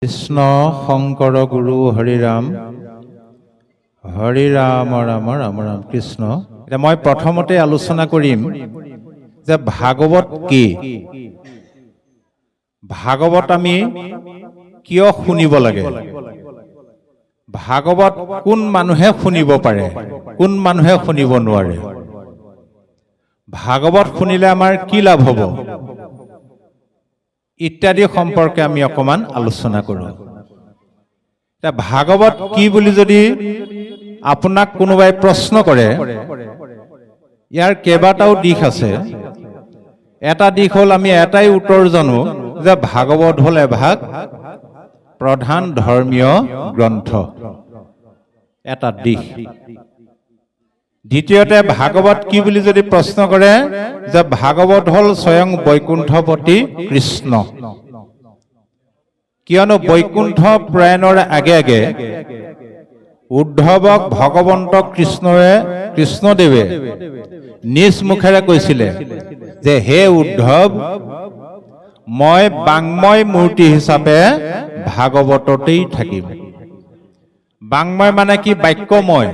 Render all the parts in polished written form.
কৃষ্ণ শংকৰ গুৰু হৰি ৰাম ৰাম ৰাম ৰাম কৃষ্ণ। এতিয়া মই প্ৰথমতে আলোচনা কৰিম যে ভাগৱত কি, ভাগৱত আমি কিয় শুনিব লাগে, ভাগৱত কোন মানুহে শুনিব পাৰে, কোন মানুহে শুনিব নোৱাৰে, ভাগৱত শুনিলে আমাৰ কি লাভ হ'ব ইত্যাদি সম্পৰ্কে আমি অকমান আলোচনা কৰোঁ। এতিয়া ভাগৱত কি বুলি যদি আপোনাক কোনোবাই প্ৰশ্ন কৰে, ইয়াৰ কেইবাটাও দিশ আছে। এটা দিশ হ'ল আমি এটাই উত্তৰ জানো যে ভাগৱত হ'ল এভাগ প্ৰধান ধৰ্মীয় গ্ৰন্থ, এটা দিশ। দ্বিতীয়তে ভাগৱত কি বুলি যদি প্ৰশ্ন কৰে যে ভাগৱত হ'ল স্বয়ং বৈকুণ্ঠপতি কৃষ্ণ, কিয়নো বৈকুণ্ঠ প্ৰয়াণৰ আগে আগে উদ্ধৱক ভগৱন্ত কৃষ্ণদেৱে নিজ মুখেৰে কৈছিলে যে হে উদ্ধৱ, মই বাংময় মূৰ্তি হিচাপে ভাগৱততেই থাকিম। বাংময় মানে কি? বাক্যময়।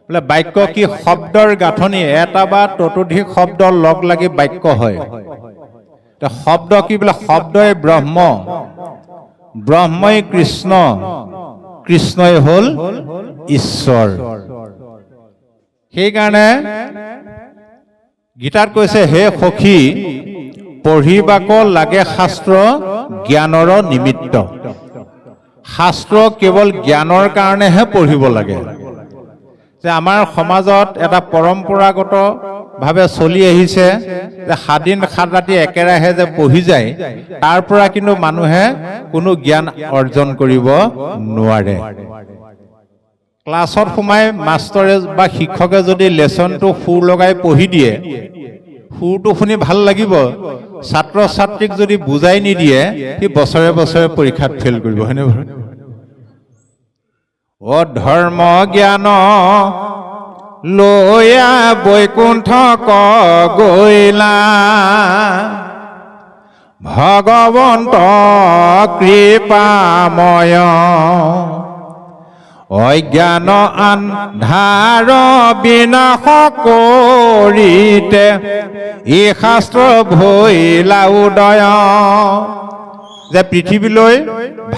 বোলে বাক্য কি? শব্দৰ গাঁথনি, এটা বা ততোধিক শব্দ লগ লাগি বাক্য হয়। শব্দ কি? বোলে শব্দই ব্ৰহ্ম, ব্ৰহ্মই কৃষ্ণ, কৃষ্ণই হ'ল ঈশ্বৰ। সেইকাৰণে গীতাত কৈছে হে সখী, পঢ়িবাক লাগে শাস্ত্ৰ জ্ঞানৰ নিমিত্ত। শাস্ত্ৰ কেৱল জ্ঞানৰ কাৰণেহে পঢ়িব লাগে। যে আমাৰ সমাজত এটা পৰম্পৰাগত ভাৱে চলি আহিছে যে 7 দিন 7 ৰাতি একেৰাহে যে পঢ়ি যায়, তাৰ পৰা কিন্তু মানুহে কোনো জ্ঞান অৰ্জন কৰিব নোৱাৰে। ক্লাছত সোমাই মাষ্টৰে বা শিক্ষকে যদি লেচনটো সুৰ লগাই পঢ়ি দিয়ে, সুৰটো শুনি ভাল লাগিব। ছাত্ৰ ছাত্ৰীক যদি বুজাই নিদিয়ে, সি বছৰে বছৰে পৰীক্ষাত ফেইল কৰিব, হয়নে বাৰু? অ ধৰ্ম জ্ঞান লৈয়া বৈকুণ্ঠ গৈলা, ভগৱন্ত কৃপাময়, অজ্ঞান আন্ধাৰ বিনাশ কৰিতে, ই শাস্ত্ৰ ভৈলা উদয়। যে পৃথিৱীলৈ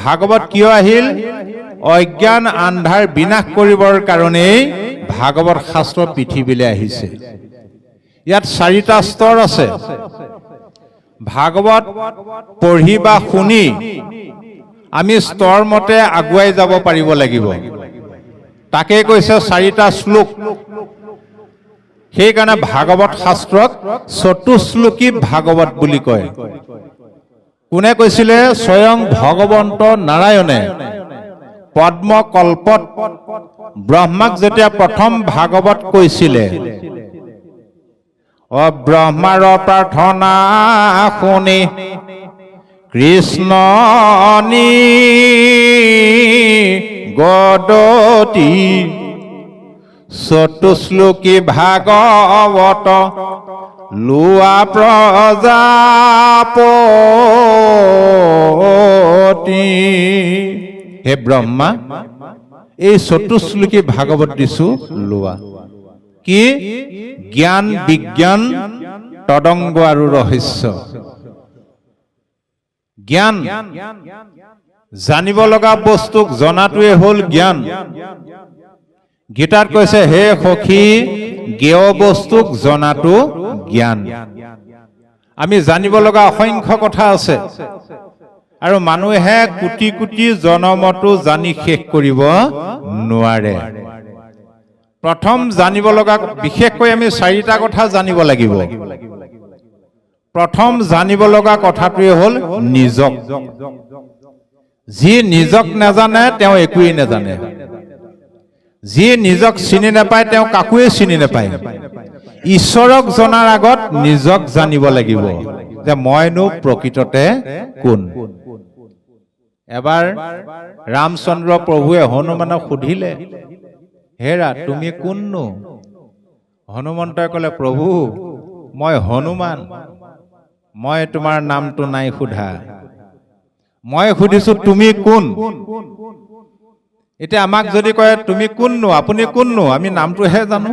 ভাগৱত কিয় আহিল? অজ্ঞান আন্ধাৰ বিনাশ কৰিবৰ কাৰণেই ভাগৱত শাস্ত্ৰ পৃথিৱীলৈ আহিছে। ইয়াত 4টা স্তৰ আছে। ভাগৱত পঢ়ি বা শুনি আমি স্তৰ মতে আগুৱাই যাব পাৰিব লাগিব। তাকে কৈছে 4টা শ্লোক। সেইকাৰণে ভাগৱত শাস্ত্ৰক চতুশ্লোকী ভাগৱত বুলি কয়। কোনে কৈছিলে? স্বয়ং ভগৱন্ত নাৰায়ণে পদ্মকল্পত ব্ৰহ্মাক যেতিয়া প্ৰথম ভাগৱত কৈছিলে, অ ব্ৰহ্মাৰ প্ৰাৰ্থনা শুনি কৃষ্ণ গদতি, চতুশ্লোকী ভাগৱত লোৱা প্ৰজাপতি। হে ব্ৰহ্মা, এই চতুশ্লোকী ভাগৱত দিছো লোৱা। কি? জ্ঞান বিজ্ঞান তদংগ আৰু ৰহস্য। জ্ঞান, জানিব লগা বস্তুক জনাটোৱে হ'ল জ্ঞান। গীতাত কৈছে হে সখী, জ্ঞেয় বস্তুক জনাটো জ্ঞান। আমি জানিব লগা অসংখ্য কথা আছে, আৰু মানুহে কোটি কোটি জনমতো জানি শেষ কৰিব নোৱাৰে। প্ৰথম জানিব লগা, বিশেষকৈ আমি 4টা কথা জানিব লাগিব। প্ৰথম জানিব লগা কথাটোৱে হ'ল নিজক। যি নিজক নাজানে তেওঁ একোৱেই নাজানে। যি নিজক চিনি নাপায় তেওঁ কাকোৱে চিনি নাপায়। ঈশ্বৰক জনাৰ আগত নিজক জানিব লাগিব যে মইনো প্ৰকৃততে কোন। এবাৰ ৰামচন্দ্ৰ প্ৰভুৱে হনুমানক সুধিলে, হেৰা তুমি কোননো? হনুমন্তই ক'লে, প্ৰভু মই হনুমান, মই তোমাৰ নামটো নাই সোধা। মই সুধিছো তুমি কোন? এতিয়া আমাক যদি কয় তুমি কোননো, আপুনি কোননো, আমি নামটোহে জানো,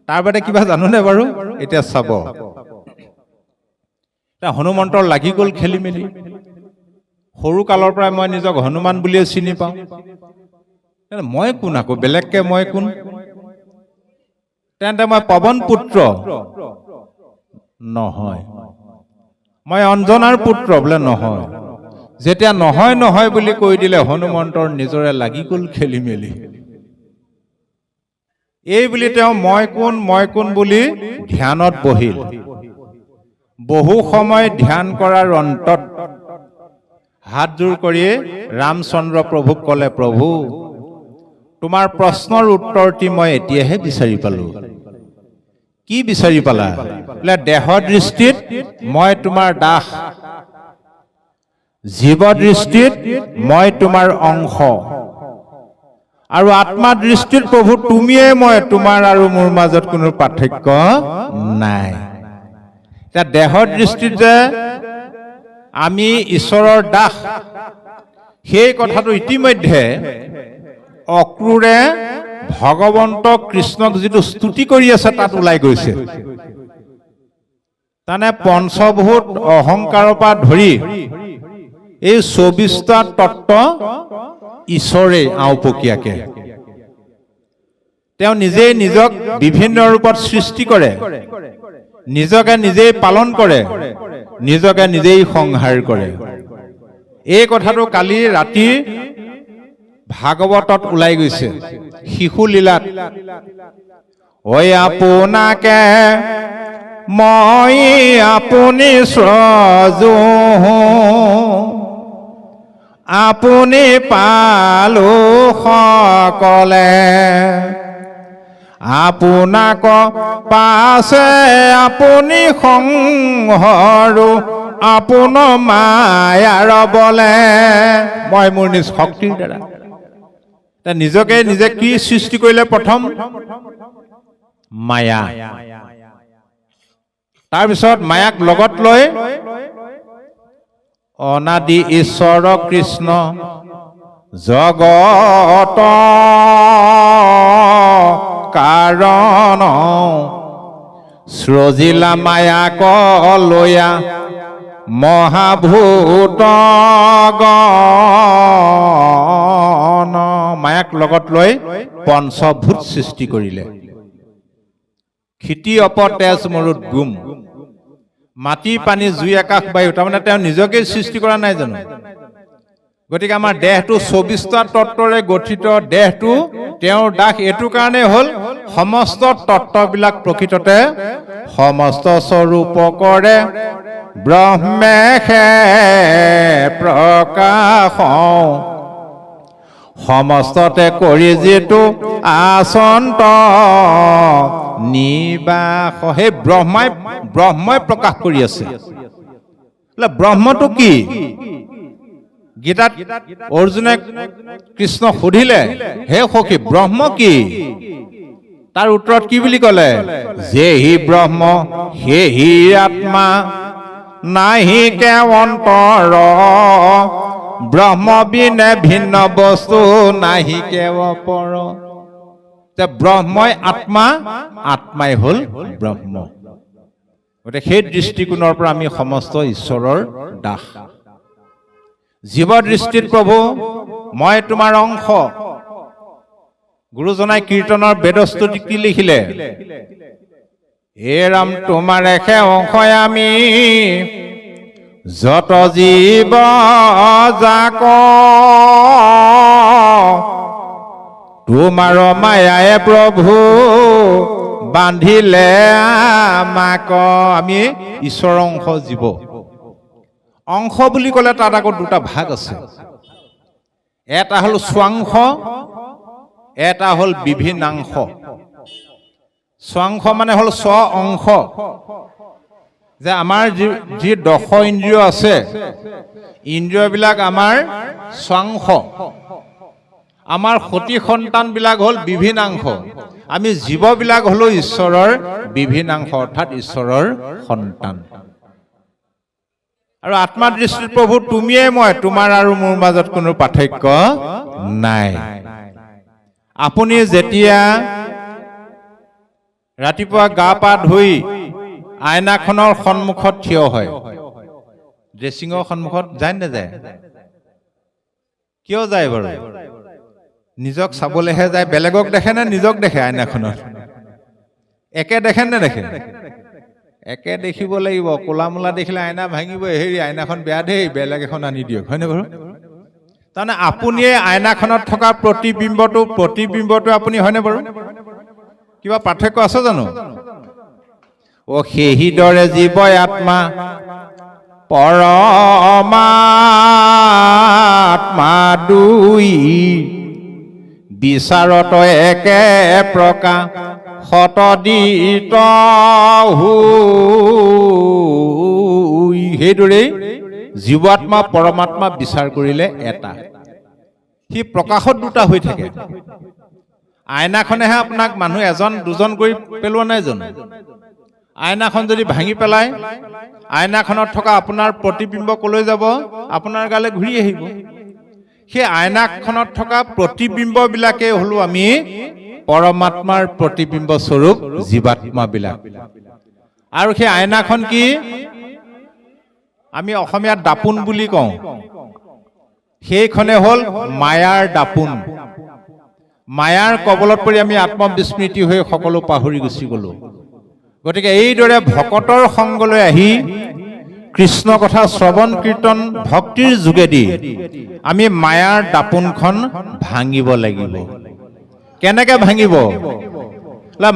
তাৰ বাদে কিবা জানোনে বাৰু? এতিয়া চাব, হনুমন্তৰ লাগি গ'ল খেলি মেলি। সৰু কালৰ পৰাই মই নিজক হনুমান বুলিয়ে চিনি পাওঁ। মই কোন আকৌ বেলেগকে মই কোন? তেন্তে মই পৱন পুত্ৰ নহয়, মই অঞ্জনাৰ পুত্ৰ বোলে নহয়। যেতিয়া নহয় নহয় বুলি কৈ দিলে হনুমন্তৰ নিজৰে লাগি গ'ল খেলি মেলি। এই বুলি তেওঁ মই কোন বুলি ধ্যানত বহিল। বহু সময় ধ্যান কৰাৰ অন্তত হাত জোৰ কৰি ৰামচন্দ্ৰ প্ৰভুক ক'লে, প্ৰভু তোমাৰ প্ৰশ্নৰ উত্তৰটি মই এতিয়াহে বিচাৰি পালো। কি বিচাৰি পালা? বোলে দেহ দৃষ্টিত মই তোমাৰ দাস, জীৱ দৃষ্টিত মই তোমাৰ অংশ, আৰু আত্মা দৃষ্টিত প্ৰভু তুমিয়ে মই, তোমাৰ আৰু মোৰ মাজত কোনো পাৰ্থক্য নাই। এতিয়া দেহৰ দৃষ্টিত যে আমি ঈশ্বৰৰ দাস, সেই কথাটো ইতিমধ্যে অক্ৰূৰে ভগৱন্ত কৃষ্ণক যিটো স্তুতি কৰি আছে তাত ওলাই গৈছে। তাৰমানে পঞ্চভূত অহংকাৰৰ পৰা ধৰি এই 24টা তত্ত্ব ঈশ্বৰে আওপকীয়াকে তেওঁ নিজেই নিজক বিভিন্ন ৰূপত সৃষ্টি কৰে, নিজকে নিজেই পালন কৰে, নিজকে নিজেই সংহাৰ কৰে। এই কথাটো কালি ৰাতি ভাগৱতত ওলাই গৈছে, শিশু লীলাত। ঐ আপোনাকে মই আপুনি সজো, আপুনি পালো সকলে, আপোনাক পাছে আপুনি সংহৰো, আপোন মায়াৰ বলে। মই মোৰ নিজ শক্তিৰ দ্বাৰা। নিজকে নিজে কি সৃষ্টি কৰিলে? প্ৰথম মায়া, তাৰপিছত মায়াক লগত লৈ অনাদি ঈশ্বৰ কৃষ্ণ জগত কাৰণ, সৃজিলা মায়াক লয়া মহাভূত গণ। মায়াক লগত লৈ পঞ্চভূত সৃষ্টি কৰিলে। ক্ষিতি অপ তেজ মৰুত গুম, মাটি পানী জুই আকাশ বায়ু, তাৰমানে তেওঁ নিজকে সৃষ্টি কৰা নাই জানো? গতিকে আমাৰ দেহটো 24টা তত্ত্বৰে গঠিত। দেহটো তেওঁৰ দাস এইটো কাৰণে হ'ল, সমস্ত তত্ত্ববিলাক প্ৰকৃততে সমস্ত স্বৰূপ কৰে ব্ৰহ্মেশে প্ৰকাশ, সমস্ততে কৰি যিটো আচন্ত নিবাস। সেই ব্ৰহ্মই প্ৰকাশ কৰি আছে। ব্ৰহ্মটো কি? গীতাত অৰ্জুনে কৃষ্ণ সুধিলে, হে সখী ব্ৰহ্ম কি? তাৰ উত্তৰত কি বুলি ক'লে? যেহি ব্ৰহ্ম সেহি আত্মা, নাহি কে অন্তৰ, ব্ৰহ্ম বিনে ভিন্ন বস্তু নাহি কে অপৰ। ব্ৰহ্মই আত্মা, আত্মাই হ'ল ব্ৰহ্ম। গতিকে সেই দৃষ্টিকোণৰ পৰা আমি সমস্ত ঈশ্বৰৰ দাস। জীৱ দৃষ্টিত প্ৰভু মই তোমাৰ অংশ। গুৰুজনাই কীৰ্তনৰ বেদস্তুতি কি লিখিলে? হে ৰাম তোমাৰেহে অংশ আমি, যত জীৱ যাক তোমাৰ মায়ায়ে প্ৰভু বান্ধিলে আমাক। আমি ঈশ্বৰৰ অংশ, জীৱ অংশ বুলি ক'লে তাত আকৌ দুটা ভাগ আছে। এটা হ'ল স্বাংশ, এটা হ'ল বিভিন্নাংশ। স্বাংশ মানে হ'ল স্ব অংশ, যে আমাৰ যি 10 ইন্দ্ৰিয় আছে, ইন্দ্ৰিয়বিলাক আমাৰ স্বাংশ। আমাৰ সতি সন্তানবিলাক হ'ল বিভিন্নাংশ। আমি জীৱবিলাক হ'লো ঈশ্বৰৰ বিভিন্নাংশ, অৰ্থাৎ ঈশ্বৰৰ সন্তান। আৰু আত্মাৰ দৃষ্টিত প্ৰভু তুমিয়ে মই, তোমাৰ আৰু মোৰ মাজত কোনো পাৰ্থক্য নাই। আপুনি যেতিয়া ৰাতিপুৱা গা পা ধুই আইনাখনৰ সন্মুখত থিয় হয়, ড্ৰেছিঙৰ সন্মুখত যায় নাযায়? কিয় যায় বাৰু? নিজক চাবলৈহে যায়। বেলেগক দেখে নে নিজক দেখে আইনাখনত? একে দেখে নে দেখে? একে দেখিব লাগিব। কোলা মোলা দেখিলে আইনা ভাঙিব, হেৰি আইনাখন বেয়া দেই, বেলেগ এখন আনি দিয়ক, হয়নে বাৰু? তাৰমানে আপুনিয়ে আইনাখনত থকা প্ৰতিবিম্বটো আপুনি, হয়নে বাৰু? কিবা পাৰ্থক্য আছে জানো? সেইদৰে জীৱ আত্মা পৰমাত্মা দুই বিচাৰত একে প্ৰকাৰ শতদিত হৈ। সেইদৰেই জীৱাত্মা পৰমাত্মা বিচাৰ কৰিলে এটা, সি প্ৰকাশত দুটা হৈ থাকে। আইনাখনেহে আপোনাক মানুহ এজন দুজন কৰি পেলোৱা নাই জানো? আইনাখন যদি ভাঙি পেলাই আইনাখনত থকা আপোনাৰ প্ৰতিবিম্ব কলৈ যাব? আপোনাৰ গালে ঘূৰি আহিব। সেই আইনাখনত থকা প্ৰতিবিম্ববিলাকে হলো আমি পৰমাত্মাৰ প্ৰতিবিম্ব স্বৰূপ জীৱাত্মাবিলাক। আৰু সেই আইনাখন কি? আমি অসমীয়াত দাপোন বুলি কওঁ। সেইখনে হ'ল মায়াৰ দাপোন। মায়াৰ কবলত পৰি আমি আত্মবিস্মৃতি হৈ সকলো পাহৰি গুচি গলো। গতিকে এইদৰে ভকতৰ সংগলৈ আহি কৃষ্ণ কথা শ্ৰৱণ কীৰ্তন ভক্তিৰ যোগেদি আমি মায়াৰ দাপোনখন ভাঙিব লাগিব। কেনেকে ভাঙিব?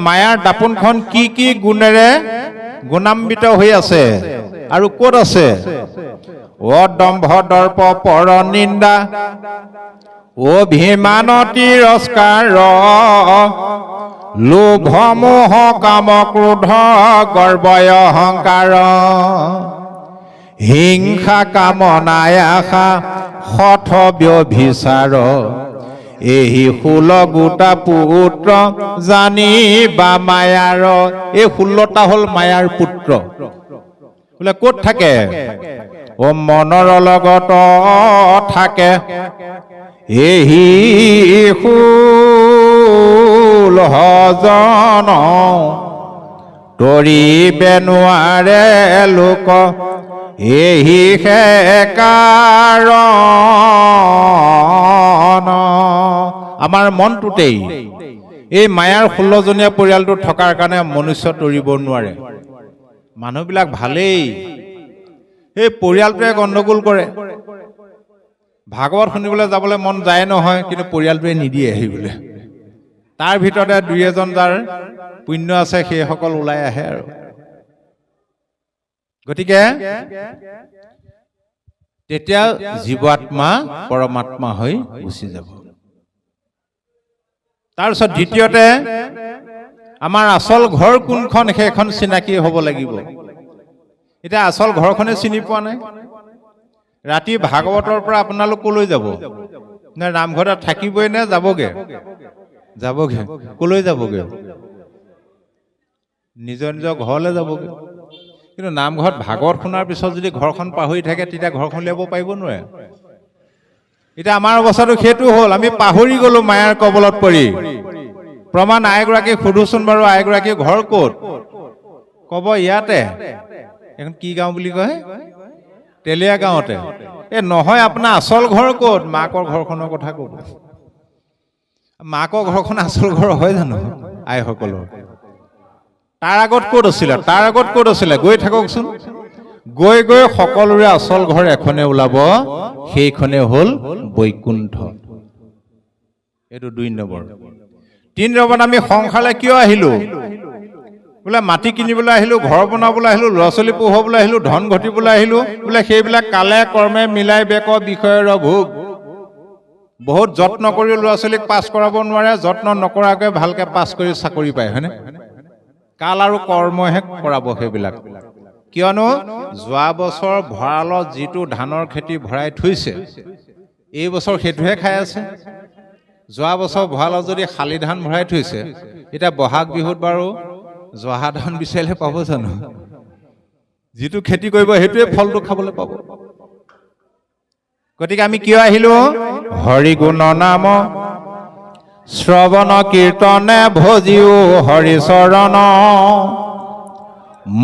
মায়াৰ দাপোনখন কি কি গুণেৰে গুণান্বিত হৈ আছে আৰু ক'ত আছে? দম্ভ দৰ্প পৰ নিন্দা, অভিমান তিৰস্কাৰ, লোভ মোহ কাম ক্ৰোধ গৰ্বয় অহংকাৰ, হিংসা কামনায় আশা শঠ ব্যভিচাৰ, এই 16 গোটা পুত্ৰ জানিবা মায়াৰ। এই 16টা হ'ল মায়াৰ পুত্ৰ। বোলে ক'ত থাকে? মনৰ লগত থাকে। এই 16জন তৰিবে নোৱাৰে লোক, এই কাৰণ আমাৰ মনটোতেই এই মায়াৰ 16জনীয়া পৰিয়ালটো থকাৰ কাৰণে মনুষ্য তৰিব নোৱাৰে। মানুহবিলাক ভালেই, এই পৰিয়ালটোৱে গণ্ডগোল কৰে। ভাগৱত শুনিবলৈ যাবলৈ মন যায় নহয়, কিন্তু পৰিয়ালটোৱে নিদিয়ে আহিবলৈ। তাৰ ভিতৰতে দুই এজন যাৰ পুণ্য আছে সেইসকল ওলাই আহে আৰু। গতিকে তেতিয়া জীৱাত্মা পৰমাত্মা হৈ গুচি যাব। তাৰপিছত দ্বিতীয়তে আমাৰ আচল ঘৰ কোনখন সেইখন চিনাকি হ'ব লাগিব। এতিয়া আচল ঘৰখনে চিনি পোৱা নাই। ৰাতি ভাগৱতৰ পৰা আপোনালোক কলৈ যাব? নে নামঘৰত থাকিবই নে যাবগে? যাবগে। কলৈ যাবগে? নিজৰ নিজৰ ঘৰলৈ যাবগে। কিন্তু নামঘৰত ভাগৱত শুনাৰ পিছত যদি ঘৰখন পাহৰি থাকে, তেতিয়া ঘৰখন উলিয়াব পাৰিব নোৱাৰে। এতিয়া আমাৰ অৱস্থাটো সেইটো হ'ল, আমি পাহৰি গলো মায়াৰ কবলত পৰি। প্ৰমাণ আইগৰাকীক সোধোচোন বাৰু, আইগৰাকীৰ ঘৰ ক'ত? কব ইয়াতে। এখন কি গাঁও বুলি কয়? তেলীয়া গাঁৱতে। নহয়, আপোনাৰ আচল ঘৰ ক'ত? মাকৰ ঘৰখনৰ কথা ক'ব। মাকৰ ঘৰখন আচল ঘৰ হয় জানো আইসকলৰ? তাৰ আগত ক'ত আছিলে? তাৰ আগত ক'ত আছিলে? গৈ থাককচোন। গৈ গৈ সকলোৰে আচল ঘৰ এখনে ওলাব, সেইখনে হ'ল বৈকুণ্ঠ। এইটো 2 নম্বৰ। 3 নম্বৰত আমি সংসাৰলৈ কিয় আহিলো? বোলে মাটি কিনিবলৈ আহিলো, ঘৰ বনাবলৈ আহিলো, ল'ৰা ছোৱালী পঢ়াবলৈ আহিলো, ধন ঘটিবলৈ আহিলো। বোলে সেইবিলাক কালে কৰ্মে মিলাই বেক বিষয়ৰ ভোগ। বহুত যত্ন কৰি ল'ৰা ছোৱালীক পাছ কৰাব নোৱাৰে, যত্ন নকৰাকৈ ভালকে পাছ কৰি চাকৰি পায়, হয়নে? কাল আৰু কৰ্মহে কৰাব সেইবিলাক। কিয়নো যোৱা বছৰ ভঁৰালত যিটো ধানৰ খেতি ভৰাই থৈছে, এই বছৰ সেইটোহে খাই আছে। যোৱা বছৰ ভঁৰালত যদি শালি ধান ভৰাই থৈছে, এতিয়া বহাগ বিহুত বাৰু জহা ধান বিচাৰিলে পাব জানো? যিটো খেতি কৰিব সেইটোৱে ফলটো খাবলৈ পাব। গতিকে আমি কিয় আহিলো? হৰি গুণ নাম শ্ৰৱণ কীৰ্তনে ভজিও হৰি চৰণ,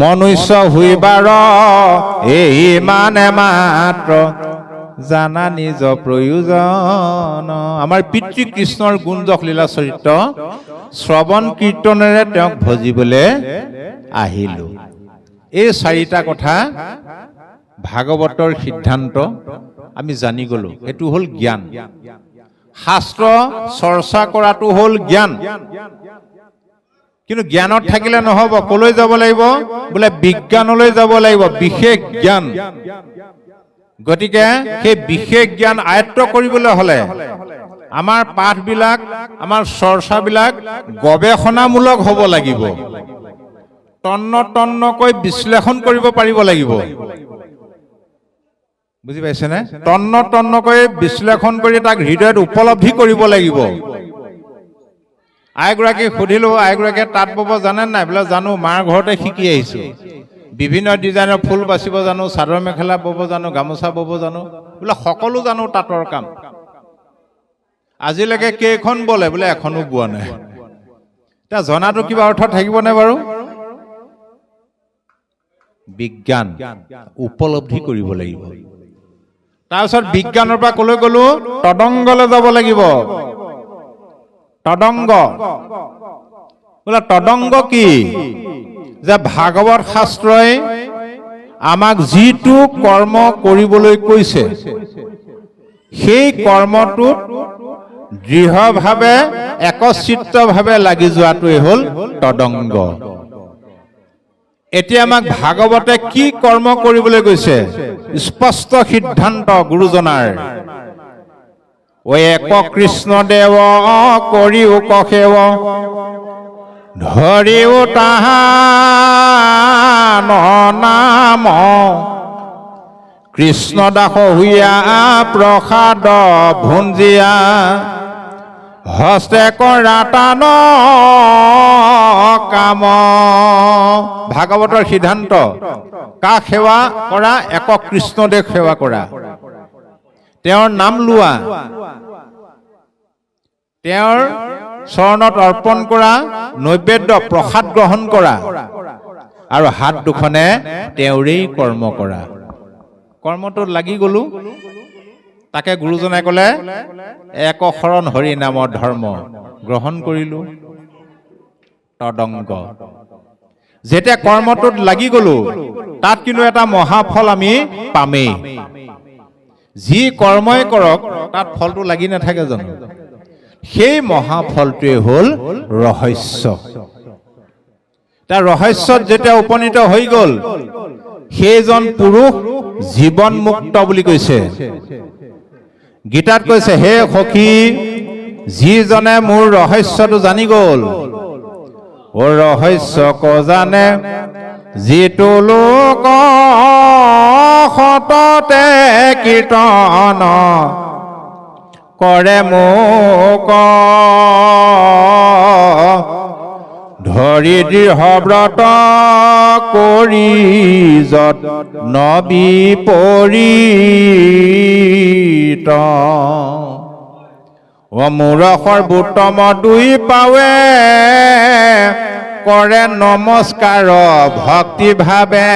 মনুষ্য হুইবাৰ এই মানে মাত্ৰ জানা নিজ প্ৰয়োজন। আমাৰ পিতৃ কৃষ্ণৰ গুণজক লীলা চৰিত্ৰ শ্ৰৱণ কীৰ্তনেৰে তেওঁক ভজিবলৈ আহিলো। এই চাৰিটা কথা ভাগৱতৰ সিদ্ধান্ত আমি জানি গলো। সেইটো হ'ল জ্ঞান। শাস্ত্ৰ চৰ্চা কৰাটো হ'ল জ্ঞান। কিন্তু জ্ঞানত থাকিলে নহব। কলৈ যাব লাগিব? বোলে বিজ্ঞানলৈ যাব লাগিব, বিশেষ জ্ঞান। গতিকে সেই বিশেষ জ্ঞান আয়ত্ত কৰিবলৈ হলে আমাৰ পাঠবিলাক, আমাৰ চৰ্চাবিলাক গৱেষণামূলক হ'ব লাগিব। তন্ন তন্নকৈ বিশ্লেষণ কৰিব পাৰিব লাগিব। বুজি পাইছেনে? তন্ন তন্নকৈ বিশ্লেষণ কৰি তাক হৃদয়ত উপলব্ধি কৰিব লাগিব। আইগৰাকীক সুধিলো, আইগৰাকীয়ে তাঁত বব জানে নাই? বোলে জানো, মাৰ ঘৰতে শিকি আহিছো। বিভিন্ন ডিজাইনৰ ফুল বাচিব জানো, চাদৰ মেখেলা বব জানো, গামোচা বব জানো। বোলে সকলো জানো তাঁতৰ কাম। আজিলৈকে কেইখন বলে? বোলে এখনো বোৱা নাই। এতিয়া জনাটো কিবা অৰ্থ থাকিবনে বাৰু? বিজ্ঞান উপলব্ধি কৰিব লাগিব। তাৰপিছত বিজ্ঞানৰ পৰা কলৈ গলো? তদংগলৈ যাব লাগিব। তদংগ, বোলে তদংগ কি? যে ভাগৱত শাস্ত্ৰই আমাক যিটো কৰ্ম কৰিবলৈ কৈছে সেই কৰ্মটোত দৃঢ়ভাৱে একচিত্তভাৱে লাগি যোৱাটোৱে হ'ল তদংগ। এতিয়া আমাক ভাগৱতে কি কৰ্ম কৰিবলৈ গৈছে? স্পষ্ট সিদ্ধান্ত গুৰুজনাৰ। ঐ এক কৃষ্ণ দেৱ কৰিও কশেৱ, ধৰিও তাহান নাম, কৃষ্ণ দাস হুইয়া প্ৰসাদ ভুঞ্জিয়া, হস্তে কৰা টান কাম। ভাগৱতৰ সিদ্ধান্ত কাক সেৱা কৰা? একক কৃষ্ণদেৱ সেৱা কৰা, তেওঁৰ নাম লোৱা, তেওঁৰ চৰণত অৰ্পণ কৰা নৈবেদ্য প্ৰসাদ গ্ৰহণ কৰা, আৰু হাত দুখনে তেওঁৰেই কৰ্ম কৰা। কৰ্মটোত লাগি গলো। তাকে গুৰুজনাই ক'লে এক শৰণ হৰি নামৰ ধৰ্ম গ্ৰহণ কৰিলো। তদংগ। যেতিয়া কৰ্মটোত লাগি গলো, তাত কিন্তু এটা মহাফল আমি পামেই। যি কৰ্মই কৰক তাত ফলটো লাগি নাথাকে জানো? সেই মহাফলটোৱে হ'ল ৰহস্য। তাৰ ৰহস্যত যেতিয়া উপনীত হৈ গল, সেইজন পুৰুষ জীৱন মুক্ত বুলি কৈছে। গীতাত কৈছে, হে সখী, যিজনে মোৰ ৰহস্যটো জানি গল, ও ৰহস্য ক জানে, যিটো লোক সততে কীৰ্তন কৰে মোক, ধৰি দৃঢ় ব্ৰত কৰি যত্ন বিপৰীত, মোৰ সৰ্বোত্তম দুই পাৱে, কৰে নমস্কাৰ ভক্তি ভাৱে,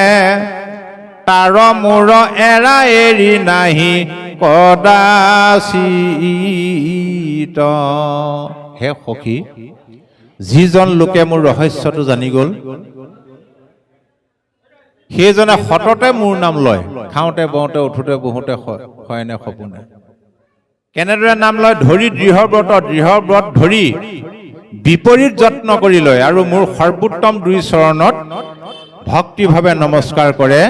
তাৰ মোৰ এৰা এৰি নাহি কদাচিত। হে সখী, যিজন লোকে মোৰ ৰহস্যটো জানি গল, সেইজনে সততে মোৰ নাম লয়। খাওঁতে বওঁতে উঠোতে বহোতে শয়নে সপোনে। কেনেদৰে নাম লয়? ধৰি দৃঢ় ব্ৰত ধৰি বিপৰীত যত্ন কৰি লয়, আৰু মোৰ সৰ্বোত্তম দুই চৰণত ভক্তিভাৱে নমস্কাৰ কৰে।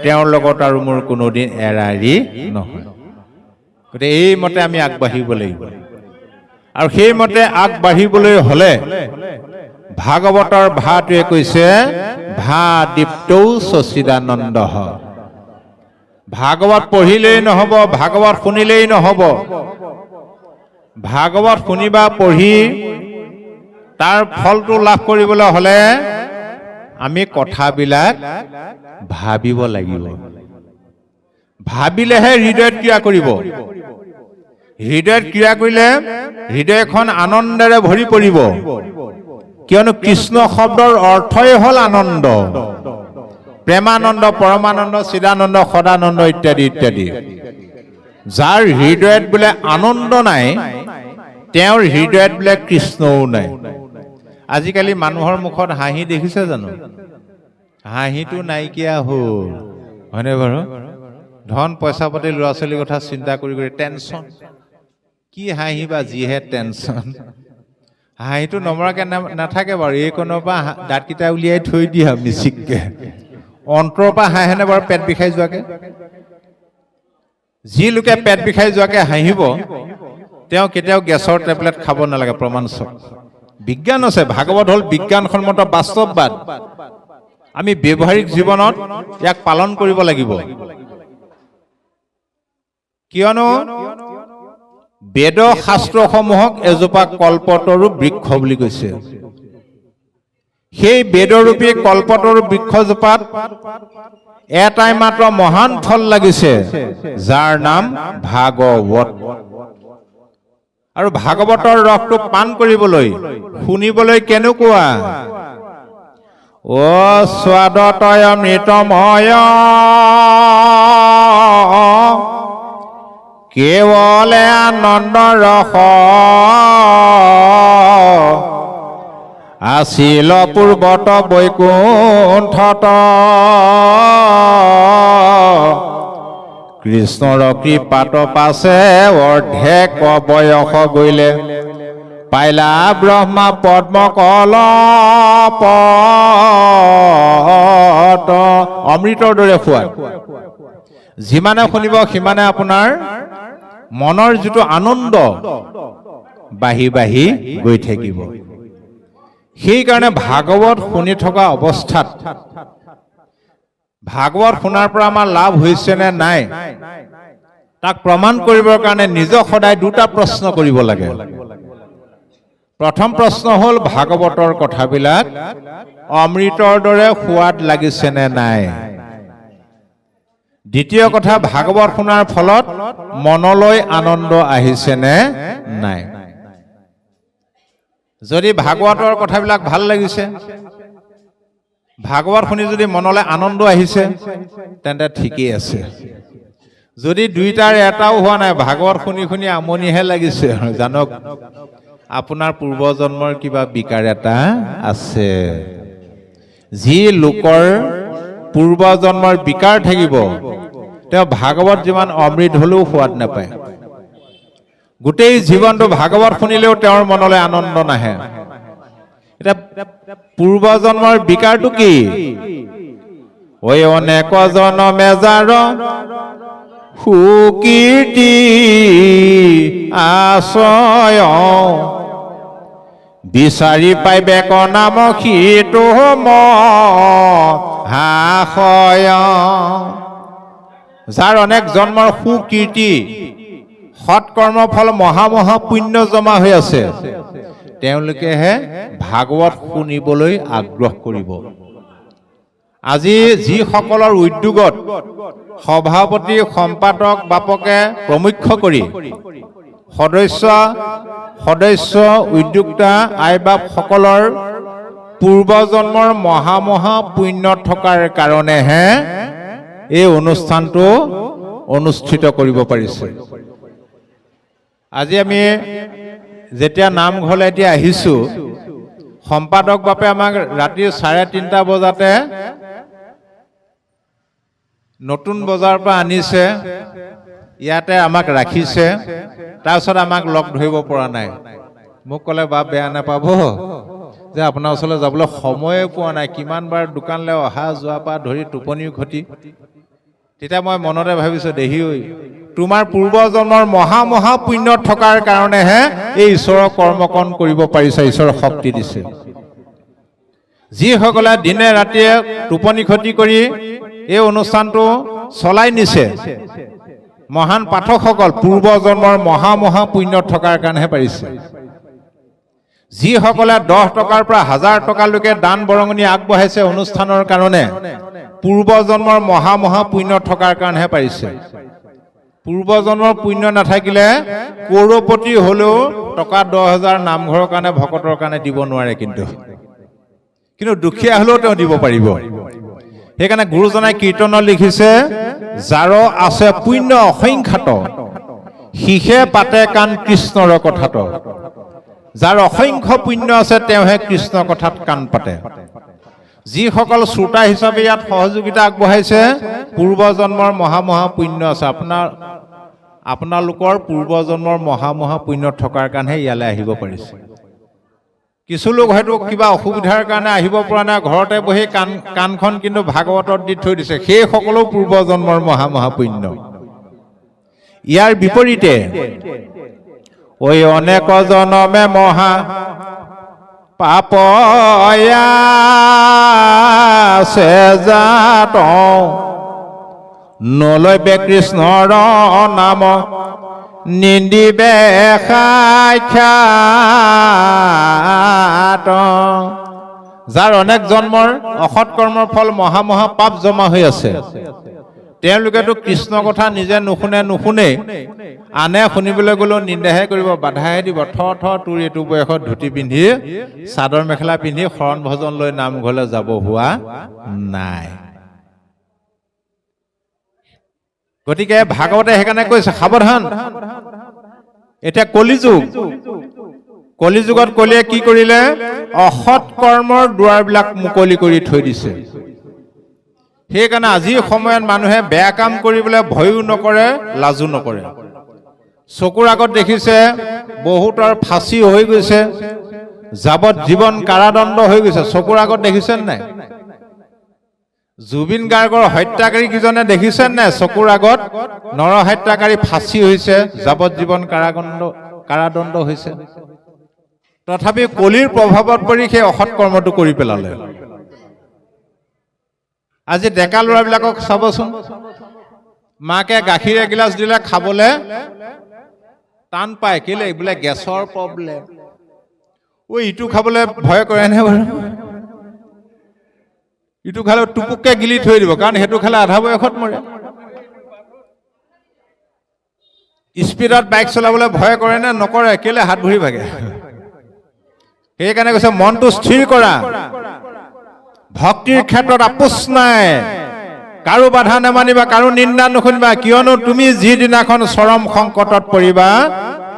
তেওঁৰ লগত আৰু মোৰ কোনোদিন এৰা এৰি নহয়। গতিকে এইমতে আমি আগবাঢ়িব লাগিব। আৰু সেইমতে আগবাঢ়িবলৈ হলে ভাগৱতৰ ভাটোৱে কৈছে, ভা দীপ্তৌ সচিদানন্দ। ভাগৱত পঢ়িলেই নহব, ভাগৱত শুনিলেই নহব। ভাগৱত শুনিবা, পঢ়ি তাৰ ফলটো লাভ কৰিবলৈ হলে আমি কথাবিলাক ভাবিব লাগিব। ভাবিলেহে হৃদয়ত ক্ৰিয়া কৰিব। হৃদয়ত ক্ৰিয়া কৰিলে হৃদয়খন আনন্দেৰে ভৰি পৰিব, কিয়নো কৃষ্ণ শব্দৰ অৰ্থই হ'ল আনন্দ। প্ৰেমানন্দ, পৰমানন্দ, চিদানন্দ, সদানন্দ ইত্যাদি ইত্যাদি। যাৰ হৃদয়ত বোলে আনন্দ নাই, তেওঁৰ হৃদয়ত বোলে কৃষ্ণও নাই। আজিকালি মানুহৰ মুখত হাঁহি দেখিছে জানো? হাঁহিটো নাইকিয়া হ'ল, হয়নে বাৰু? ধন পইচা পাতি ল'ৰা ছোৱালীৰ কথা চিন্তা কৰি কৰি টেনচন। কি হাঁহিবা, যিহে টেনচন। হাঁহিটো নমৰাকে নাথাকে বাৰু। এইকণৰ পৰা দাঁতকেইটা উলিয়াই থৈ দিয়া মিচিককে। অন্তৰৰ পৰা হাঁহেনে বাৰু পেট বিষাই যোৱাকে? যি লোকে পেট বিষাই যোৱাকে হাঁহিব, তেওঁ কেতিয়াও গেছৰ টেবলেট খাব নালাগে। প্ৰমাণ চব বিজ্ঞান আছে। ভাগৱত হ'ল বিজ্ঞানসন্মত বাস্তৱবাদ। আমি ব্যৱহাৰিক জীৱনত ইয়াক পালন কৰিব লাগিব। কিয়নো বেদ শাস্ত্ৰসমূহক এজোপা কল্পতৰু বৃক্ষ বুলি কৈছে। সেই বেদৰূপী কল্পতৰু বৃক্ষজোপাত এটাই মাত্ৰ মহান ফল লাগিছে, যাৰ নাম ভাগৱত। আৰু ভাগৱতৰ ৰসটো পান কৰিবলৈ, শুনিবলৈ কেনেকুৱা? অ স্বাদতয় মৃতময় কেৱলে আনন্দ ৰস আছিল পূৰ্বত বৈকুণ্ঠত কৃষ্ণৰ কৃপাত পাছে অৰ্ধেক বয়স গৈলে পাইলা ব্ৰহ্মা পদ্ম কলপ অমৃতৰ দৰে সোৱাদ। যিমানে শুনিব সিমানে আপোনাৰ মনৰ যিটো আনন্দ বাঢ়ি বাঢ়ি গৈ থাকিব। সেইকাৰণে ভাগৱত শুনি থকা অৱস্থাত ভাগৱত শুনাৰ পৰা আমাৰ লাভ হৈছে নে নাই, তাক প্ৰমাণ কৰিবৰ কাৰণে নিজক সদায় দুটা প্ৰশ্ন কৰিব লাগে। প্ৰথম প্ৰশ্ন হ'ল ভাগৱতৰ কথাবিলাক অমৃতৰ দৰে সোৱাদ লাগিছে নে নাই। দ্বিতীয় কথা, ভাগৱত শুনাৰ ফলত মনলৈ আনন্দ আহিছে নে নাই। যদি ভাগৱতৰ কথাবিলাক ভাল লাগিছে, ভাগৱত শুনি যদি মনলৈ আনন্দ আহিছে, তেন্তে ঠিকেই আছে। যদি দুইটাৰ এটাও হোৱা নাই, ভাগৱত শুনি শুনি আমনিহে লাগিছে, জানক আপোনাৰ পূৰ্বজন্মৰ কিবা বিকাৰ এটা আছে। যি লোকৰ পূৰ্বজন্মৰ বিকাৰ থাকিব, তেওঁ ভাগৱত যিমান অমৃত হলেও সোৱাদ নাপায়। গোটেই জীৱনটো ভাগৱত শুনিলেও তেওঁৰ মনলৈ আনন্দ নাহে। এতিয়া পূৰ্বজন্মৰ বিকাৰটো কি? ঐ অনেক জনমে যাৰ সুকীৰ্তি আশ্ৰয় বিচাৰি পাই বেক নাম সিটো মহাশয়। যাৰ অনেক জন্মৰ সুকীৰ্তি, সৎকৰ্ম ফল, মহা মহা পুণ্য জমা হৈ আছে, তেওঁলোকেহে ভাগৱত শুনিবলৈ আগ্ৰহ কৰিব। আজি যিসকলৰ উদ্যোগত সভাপতি সম্পাদক বাপকে প্ৰমুখ্য কৰি সদস্য উদ্যোক্তা আইবাপ সকলৰ পূৰ্বজন্মৰ মহা মহা পুণ্য থকাৰ কাৰণেহে এই অনুষ্ঠানটো অনুষ্ঠিত কৰিব পাৰিছে। আজি আমি যেতিয়া নামঘৰলৈ এতিয়া আহিছো, সম্পাদক বাপে আমাক ৰাতি 3:30 বজাতে নতুন বজাৰৰ পৰা আনিছে, ইয়াতে আমাক ৰাখিছে। তাৰপিছত আমাক লগ ধৰিব পৰা নাই। মোক ক'লে, বাপ বেয়া নাপাব যে আপোনাৰ ওচৰলৈ যাবলৈ সময়ে পোৱা নাই, কিমান বাৰ দোকানলৈ অহা যোৱাৰ পৰা ধৰি টোপনিৰ ক্ষতি। তেতিয়া মই মনতে ভাবিছো, দেহি ঐ, তোমাৰ পূৰ্বজন্মৰ মহা মহা পুণ্য থকাৰ কাৰণেহে এই ঈশ্বৰৰ কৰ্মকণ কৰিব পাৰিছে, ঈশ্বৰৰ শক্তি দিছে। যিসকলে দিনে ৰাতিয়ে টোপনি ক্ষতি কৰি এই অনুষ্ঠানটো চলাই নিছে, মহান পাঠকসকল পূৰ্বজন্মৰ মহা মহা পুণ্য থকাৰ কাৰণেহে পাৰিছে। যিসকলে 10 টকাৰ পৰা 1000 টকালৈকে দান বৰঙণি আগবঢ়াইছে অনুষ্ঠানৰ কাৰণে, পূৰ্বজন্মৰ মহা পুণ্য থকাৰ কাৰণেহে পাৰিছে। পূৰ্বজন্মৰ পুণ্য নাথাকিলে কৰপতি হলেও টকা 10,000 নামঘৰৰ কাৰণে ভকতৰ কাৰণে দিব নোৱাৰে। কিন্তু দুখীয়া হলেও তেওঁ দিব পাৰিব। সেইকাৰণে গুৰুজনাই কীৰ্তনত লিখিছে, যাৰ আছে পুণ্য অসংখ্যাত, শিষে পাতে কাণ কৃষ্ণৰ কথাত। যাৰ অসংখ্য পুণ্য আছে তেওঁহে কৃষ্ণ কথাত কাণ পাতে। যিসকল শ্ৰোতা হিচাপে ইয়াত সহযোগিতা আগবঢ়াইছে, পূৰ্বজন্মৰ মহা পুণ্য আছে। আপোনালোকৰ পূৰ্বজন্মৰ মহা পুণ্য থকাৰ কাৰণেহে ইয়ালৈ আহিব পাৰিছে। কিছু লোক হয়তো কিবা অসুবিধাৰ কাৰণে আহিব পৰা নাই, ঘৰতে বহি কাণখন কিন্তু ভাগৱতত দি থৈ দিছে, সেই সকলো পূৰ্বজন্মৰ মহা পুণ্য। ইয়াৰ বিপৰীতে ঐ অনেক জনমে মহা পাপয়া সেজাত নলৈবে কৃষ্ণৰ নাম নিন্দিবে সাক্ষাৎ। যাৰ অনেক জন্মৰ অসৎ কৰ্মৰ ফল মহা পাপ জমা হৈ আছে, তেওঁলোকেতো কৃষ্ণ কথা নিজে নুশুনে, আনে শুনিবলৈ গ'লেও নিন্দাহে কৰিব, বাধাহে দিব। তোৰ এইটো বয়সত ধুতি পিন্ধি চাদৰ মেখেলা পিন্ধি শৰণ ভজন লৈ নামঘৰলৈ যাব হোৱা নাই। গতিকে ভাগৱতে সেইকাৰণে কৈছে সাৱধান। এতিয়া কলিযুগত কলিয়ে কি কৰিলে? অসৎ কৰ্মৰ দুৱাৰবিলাক মুকলি কৰি থৈ দিছে। সেইকাৰণে আজিৰ সময়ত মানুহে বেয়া কাম কৰিবলৈ ভয়ো নকৰে, লাজো নকৰে। চকুৰ আগত দেখিছে বহুতৰ ফাঁচি হৈ গৈছে, যাৱজ্জীৱন কাৰাদণ্ড হৈ গৈছে। চকুৰ আগত দেখিছেনে নাই? জুবিন গাৰ্গৰ হত্যাকাৰী কিজনে দেখিছেনে নাই? চকুৰ আগত নৰহত্যাকাৰী ফাঁচি হৈছে, যাৱজ্জীৱন কাৰাদণ্ড হৈছে। তথাপি কলিৰ প্ৰভাৱত পৰি সেই অসৎ কৰ্মটো কৰি পেলালে। আজি ডেকা ল'ৰাবিলাকক চাবচোন, মাকে গাখীৰ এগিলাচ দিলে খাবলৈ টান পায়। কেলে? বোলে গেছৰ প্ৰব্লেম। ইটো খাবলৈ ভয় কৰে নে বাৰু? ইটো খালে টুপুককে গিলি থৈ দিব, কাৰণ সেইটো খালে আধা বয়সত মৰে। স্পীডত বাইক চলাবলৈ ভয় কৰে নে নকৰে? কেলে? হাত ভৰি ভাগে। সেইকাৰণে কৈছে মনটো স্থিৰ কৰা, ভক্তিৰ ক্ষেত্ৰত আপোচ নাই, কাৰো বাধা নেমানিবা, কাৰো নিন্দা নুশুনিবা, কিয়নো তুমি যিদিনাখন চৰম সংকটত পৰিবা,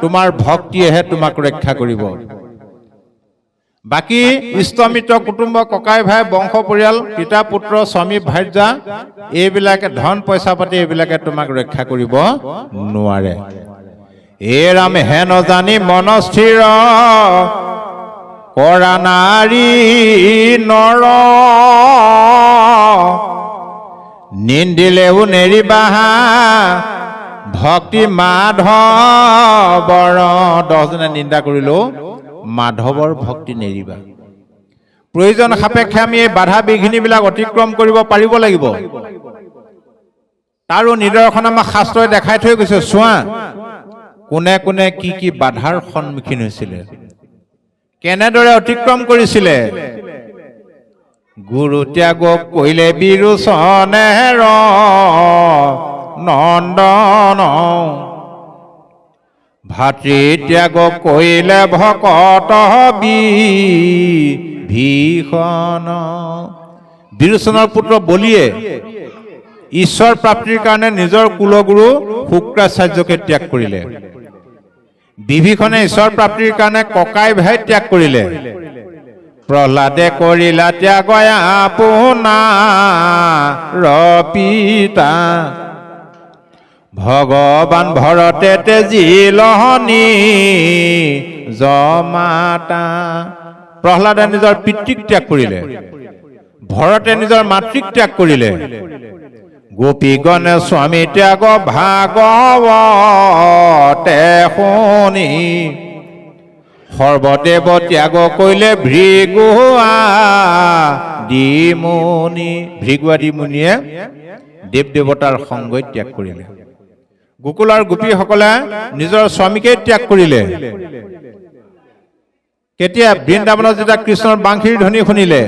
তোমাৰ ভক্তিয়েহে তোমাক ৰক্ষা কৰিব। বাকী ইষ্টমিত্ৰ কুটুম্ব, ককাই ভাই, বংশ পৰিয়াল, পিতা পুত্ৰ, স্বামী ভাৰ্যা, এইবিলাকে ধন পইচা পাতি এইবিলাকে তোমাক ৰক্ষা কৰিব নোৱাৰে। এ ৰাম হে নজানি মনস্থিৰ কৰা নাৰী নৰ, নিন্দিলেও নেৰিবা ভক্তি মাধৱৰ। 10 জনে নিন্দা কৰিলেও মাধৱৰ ভক্তি নেৰিবা। প্ৰয়োজন সাপেক্ষে আমি এই বাধা বিঘিনিবিলাক অতিক্ৰম কৰিব পাৰিব লাগিব। তাৰো নিদৰ্শন আমাক শাস্ত্ৰই দেখাই থৈ গৈছে। চোৱা কোনে কোনে কি বাধাৰ সন্মুখীন হৈছিলে, কেনেদৰে অতিক্ৰম কৰিছিলে। গুৰু ত্যাগ কৰিলে বিৰোচনেৰ নন্দন, ভাতৃ ত্যাগ কৰিলে ভকত বিভীষণ। বিৰোচনৰ পুত্ৰ বলিয়ে ঈশ্বৰ প্ৰাপ্তিৰ কাৰণে নিজৰ কুলগুৰু শুক্ৰাচাৰ্যকে ত্যাগ কৰিলে। বিভীষণে ঈশ্বৰ প্ৰাপ্তিৰ কাৰণে ককাই ভাই ত্যাগ কৰিলে। প্ৰহ্লাদে কৰিলা ত্যাগ আপোনাৰ পিতা, ভগৱান ভৰতে তেজিলহনি জমাতা। প্ৰহ্লাদে নিজৰ পিতৃক ত্যাগ কৰিলে, ভৰতে নিজৰ মাতৃক ত্যাগ কৰিলে। গোপীগণে স্বামী ত্যাগ ভাগৱতে শুনি, সৰ্বদেৱ ত্যাগ কৰিলে ভৃগু আদিমুনি। ভৃগু আদিমুনিয়ে দেৱ দেৱতাৰ সংগই ত্যাগ কৰিলে। গোকুলৰ গোপীসকলে নিজৰ স্বামীকে ত্যাগ কৰিলে। কেতিয়া বৃন্দাবনত যেতিয়া কৃষ্ণৰ বাংশীৰ ধ্বনি শুনিলে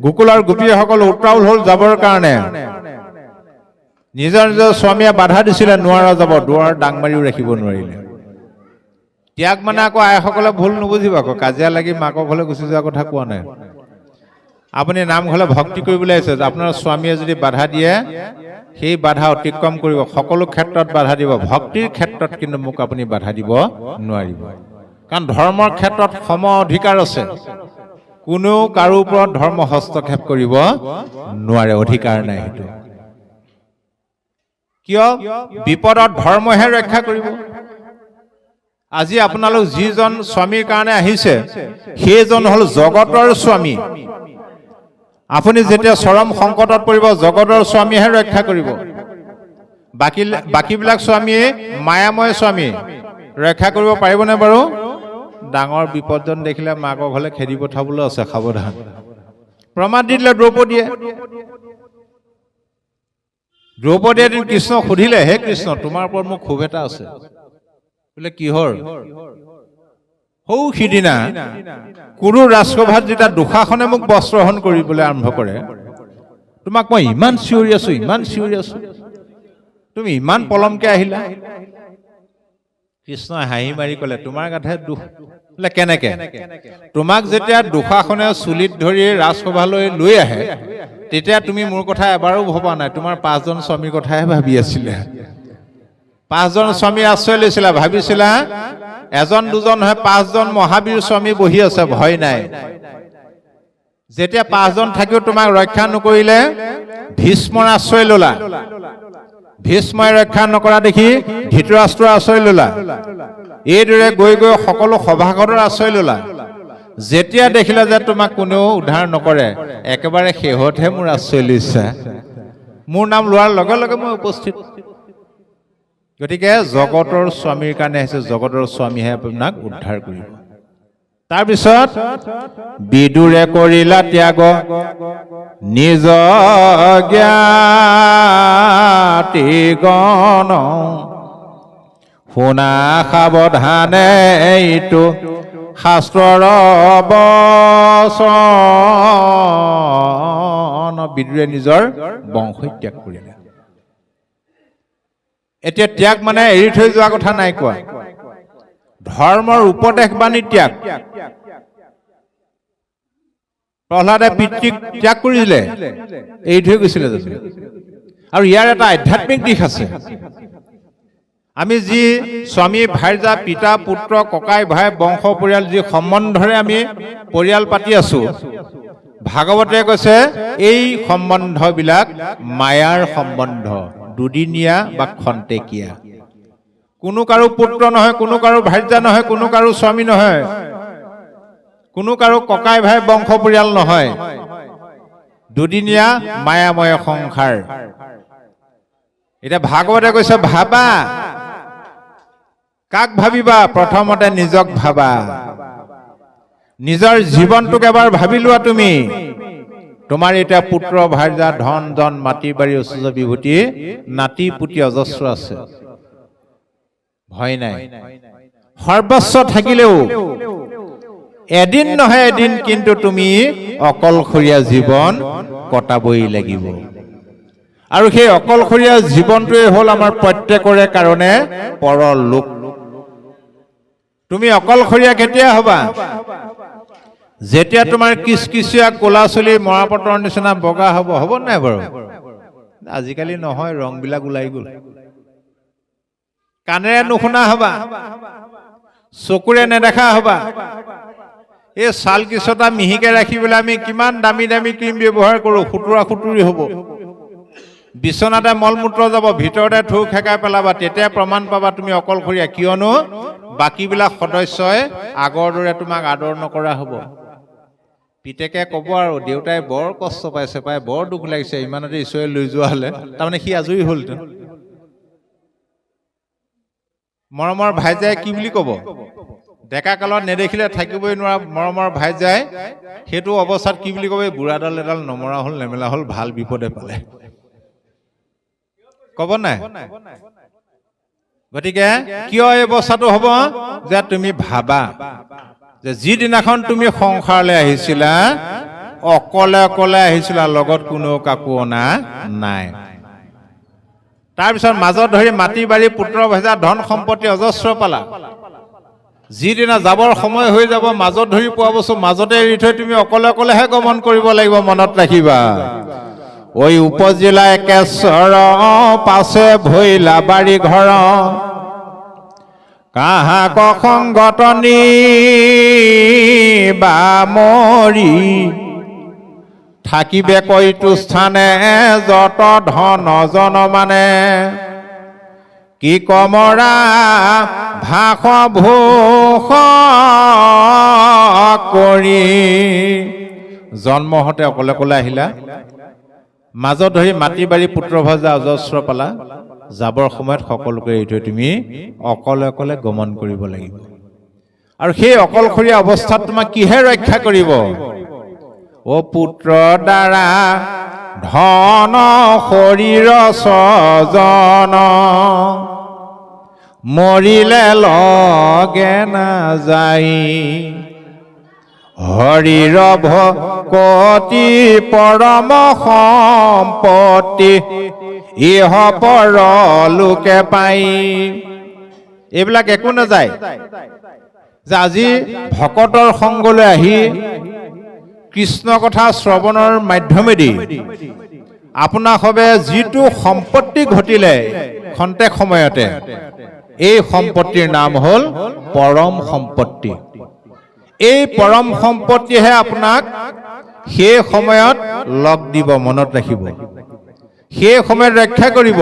গোকুলৰ গোপীসকল উত্ৰাউল হ'ল যাবৰ কাৰণে নিজৰ নিজৰ স্বামীয়ে বাধা দিছিলে নোৱাৰা যাব দুৱাৰ ডাং মাৰিও ৰাখিব নোৱাৰিলে ত্যাগ মানে আকৌ আইসকলে ভুল নুবুজিব আকৌ কাজিয়া লাগি মাকৰ ঘৰলৈ গুচি যোৱাৰ কথা কোৱা নাই আপুনি নামঘৰলৈ ভক্তি কৰিবলৈ আহিছে আপোনাৰ স্বামীয়ে যদি বাধা দিয়ে সেই বাধা অতিক্ৰম কৰিব সকলো ক্ষেত্ৰত বাধা দিব ভক্তিৰ ক্ষেত্ৰত কিন্তু মোক আপুনি বাধা দিব নোৱাৰিব কাৰণ ধৰ্মৰ ক্ষেত্ৰত সম অধিকাৰ আছে কোনেও কাৰো ওপৰত ধৰ্ম হস্তক্ষেপ কৰিব নোৱাৰে অধিকাৰ নাই সেইটো কিয় বিপদত ধৰ্মহে ৰক্ষা কৰিব আজি আপোনালোক যিজন স্বামীৰ কাৰণে আহিছে সেইজন হ'ল জগতৰ স্বামী আপুনি যেতিয়া চৰম সংকটত পৰিব জগতৰ স্বামীহে ৰক্ষা কৰিব বাকীবিলাক স্বামীয়ে মায়াময় স্বামী ৰক্ষা কৰিব পাৰিবনে বাৰু ডাঙৰ বিপদজন দেখিলে মাকৰ ঘৰলৈ খেদি পঠাবলৈ আছে সাৱধান প্ৰমাণ দি দিলে দ্ৰৌপদীয়ে এদিন কৃষ্ণক সুধিলে হে কৃষ্ণ তোমাৰ ওপৰত মোৰ ক্ষোভ এটা আছে বোলে কিহৰ সৌ সিদিনা কোনো ৰাজসভাত যেতিয়া দুশাসনে মোক বস্ত্ৰহৰণ কৰিবলৈ আৰম্ভ কৰে তোমাক মই ইমান চিঞৰি আছো তুমি ইমান পলমকে আহিলা কৃষ্ণই হাঁহি মাৰি ক'লে তোমাৰ গাতহে দুখ বোলে কেনেকে তোমাক যেতিয়া দুশাসনে চুলিত ধৰি ৰাজসভালৈ লৈ আহে তেতিয়া তুমি মোৰ কথা এবাৰো ভবা নাই তোমাৰ 5জন স্বামীৰ কথাহে ভাবি আছিলে 5জন স্বামী আশ্ৰয় লৈছিলা ভাবিছিলা এজন দুজন নহয় 5জন মহাবীৰ স্বামী বহি আছে ভয় নাই যেতিয়া 5জন থাকিও তোমাক ৰক্ষা নকৰিলে ভীষ্মৰ আশ্ৰয় ললা ভীষ্মই ৰক্ষা নকৰা দেখি ধৃতৰাষ্ট্ৰৰ আশ্ৰয় ললা এইদৰে গৈ গৈ সকলো সভাসদৰ আশ্ৰয় ললা যেতিয়া দেখিলা যে তোমাক কোনেও উদ্ধাৰ নকৰে একেবাৰে শেহতহে মোৰ আশ্ৰয় লৈছা মোৰ নাম লোৱাৰ লগে লগে মই উপস্থিত গতিকে জগতৰ স্বামীৰ কাৰণে আহিছে জগতৰ স্বামীহে আপোনাক উদ্ধাৰ কৰিব তাৰপিছত বিদুৰে কৰিলা ত্যাগ নিজ জ্ঞাতি গণ শুনা সাৱধানে এইটো শাস্ত্ৰৰ বচন বিদুৰে নিজৰ বংশ ত্যাগ কৰিলে এতিয়া ত্যাগ মানে এৰি থৈ যোৱা কথা নাই কোৱা ধৰ্মৰ উপদেশ বাণী ত্যাগ প্ৰহ্লাদে পিতৃক ত্যাগ কৰিলে এৰি থৈ গৈছিলে আৰু ইয়াৰ এটা আধ্যাত্মিক দিশ আছে আমি যি স্বামী ভাৰ্যা পিতা পুত্ৰ ককাই ভাই বংশ পৰিয়াল যি সম্বন্ধৰে আমি পৰিয়াল পাতি আছো ভাগৱতে কৈছে এই সম্বন্ধবিলাক মায়াৰ সম্বন্ধ দুদিনীয়া বা খন্তেকীয়া কোনো কাৰো পুত্ৰ নহয় কোনো কাৰো ভাৰ্যা নহয় কোনো কাৰো স্বামী নহয় কোনো কাৰো ককাই ভাই বংশ পৰিয়াল নহয় দুদিনীয়া মায়াময় সংসাৰ এতিয়া ভাগৱতে কৈছে ভাবা কাক ভাবিবা প্ৰথমতে নিজক ভাবা নিজৰ জীৱনটোক এবাৰ ভাবি লোৱা তুমি তোমাৰ এতিয়া পুত্ৰ ভাৰ্যা ধন জন মাটি বাৰী ঐশ্বৰ্য বিভূতি নাতি পুতি অজস্ৰ আছে ভয় নাই সৰ্বস্ব থাকিলেও এদিন নহয় এদিন কিন্তু তুমি অকলশৰীয়া জীৱন কটাবই লাগিব আৰু সেই অকলশৰীয়া জীৱনটোৱে হ'ল আমাৰ প্ৰত্যেকৰে কাৰণে পৰলোক তুমি অকলশৰীয়া কেতিয়া হবা যেতিয়া তোমাৰ কিচকিচিয়া কোলা চুলি মৰাপতৰ নিচিনা বগা হ'ব নাই বাৰু আজিকালি নহয় ৰংবিলাক ওলাই গ'ল কাণেৰে নুশুনা হবা চকুৰে নেদেখা হবা এই ছাল কিছটা মিহিকে ৰাখিবলৈ আমি কিমান দামী দামী ক্ৰীম ব্যৱহাৰ কৰোঁ খুতুৰা খুতুৰি হ'ব বিচনাতে মলমূত্ৰ যাব ভিতৰতে থু খেকাই পেলাবা তেতিয়া প্ৰমাণ পাবা তুমি অকলশৰীয়া কিয়নো বাকীবিলাক সদস্যই আগৰ দৰে তোমাক আদৰ নকৰা হ'ব পিতেকে ক'ব আৰু দেউতাই বৰ কষ্ট পাইছে পাই বৰ দুখ লাগিছে ইমানতে ঈশ্বৰে লৈ যোৱা হ'লে তাৰমানে সি আজৰি হ'লহেঁতেন মৰমৰ ভাইজাই কি বুলি ক'ব ডেকা কালত নেদেখিলে থাকিবই নোৱাৰা মৰমৰ ভাইজাই সেইটো অৱস্থাত কি বুলি ক'ব বুঢ়াডাল এডাল নমৰা হ'ল নেমেলা হ'ল ভাল বিপদে পালে ক'ব নাই গতিকে কিয় এই অৱস্থাটো হ'ব যে তুমি ভাবা যে যিদিনাখন তুমি সংসাৰলৈ আহিছিলা অকলে অকলে আহিছিলা, লগত কোনো কাকো অনা নাই। তাৰপিছত মাজত ধৰি মাটি বাৰী পুত্ৰ ভেজা ধন সম্পত্তি অজস্ৰ পালা। যিদিনা যাবৰ সময় হৈ যাব, মাজত ধৰি পোৱা বস্তু মাজতে এৰি থৈ তুমি অকলে অকলেহে গমন কৰিব লাগিব, মনত ৰাখিবা। ঐ উপজিলা একেশ্বৰ পাছে ভৈলা বাৰী ঘৰ, কাহা কসংগত নি বা মৰি, থাকিবে কৈতো স্থানে যত ধন জন মানে, কি কমৰা ভাষ ভূষ কৰি। জন্ম হতে অকলে অকলে আহিলা, মাজত ধৰি মাটি বাৰী পুত্ৰ ভজা অজস্ৰ পালা, যাবৰ সময়ত সকলোকে এৰি থৈ তুমি অকলে অকলে গমন কৰিব লাগিব। আৰু সেই অকলশৰীয়া অৱস্থাত তোমাক কিহে ৰক্ষা কৰিব? অ পুত্ৰ দ্বাৰা ধন শৰীৰ স্বজন, মৰিলে লগে নাযায়, হৰিৰ ভকতি পৰম সম্পত্তি, ইহ পৰ লোকে পাই। এইবিলাক একো নাযায় যে আজি ভকতৰ সংগলৈ আহি কৃষ্ণ কথা শ্ৰৱণৰ মাধ্যমেদি আপোনাক হবে যিটো সম্পত্তি ঘটিলে খন্তেক সময়তে, এই সম্পত্তিৰ নাম হ'ল পৰম সম্পত্তি। এই পৰম সম্পত্তিহে আপোনাক সেই সময়ত লগ দিব, মনত ৰাখিব, সেই সময়ত ৰক্ষা কৰিব।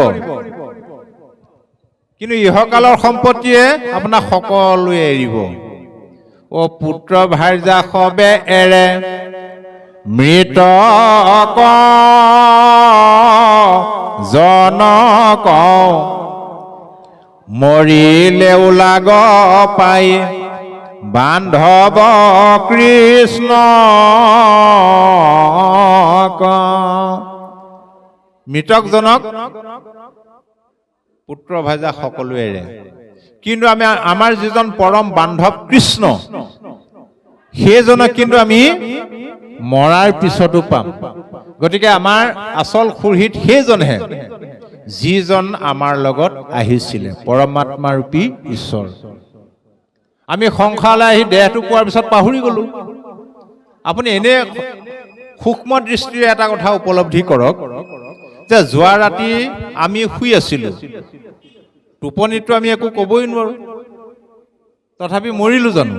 কিন্তু ইহকালৰ সম্পত্তিয়ে আপোনাক সকলোৱে এৰিব। অ পুত্ৰ ভাৰ্যা সবে এৰে, মৃতক জনক মৰিলেও লাগ পাই, বান্ধৱ কৃষ্ণ। মৃতকজনক পুত্ৰ ভাজা সকলোৱে এৰে, কিন্তু আমাৰ যিজন পৰম বান্ধৱ কৃষ্ণ, সেইজনক কিন্তু আমি মৰাৰ পিছতো পাম। গতিকে আমাৰ আচল সুৰহিত সেইজনহে, যিজন আমাৰ লগত আহিছিলে, পৰমাত্মা ৰূপী ঈশ্বৰ। আমি সংসাৰলৈ আহি দেহটো পোৱাৰ পিছত পাহৰি গলো। আপুনি এনে সূক্ষ্ম দৃষ্টিৰে এটা কথা উপলব্ধি কৰক যে যোৱা ৰাতি আমি শুই আছিলো, টোপনিতো আমি একো কবই নোৱাৰো, তথাপি মৰিলো জানো?